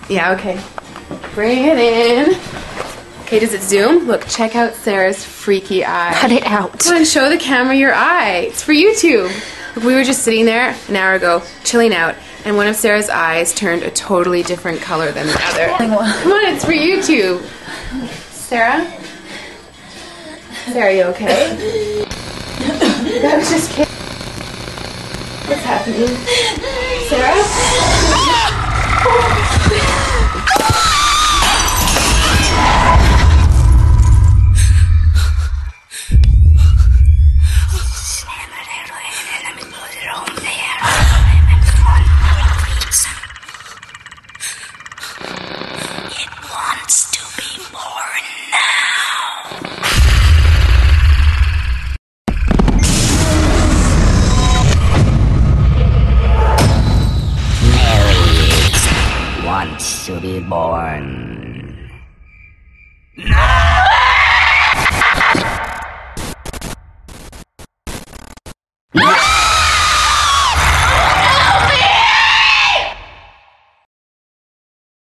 Yeah, okay. Bring it in. Okay, does it zoom? Look, check out Sarah's freaky eye. Cut it out. Come on, show the camera your eye. It's for YouTube. Look, we were just sitting there an hour ago, chilling out, and one of Sarah's eyes turned a totally different color than the other. Come on, it's for YouTube. Sarah? Sarah, are you okay? That was just kidding. What's happening? Sarah? It wants to be born now. Mary wants to be born. No!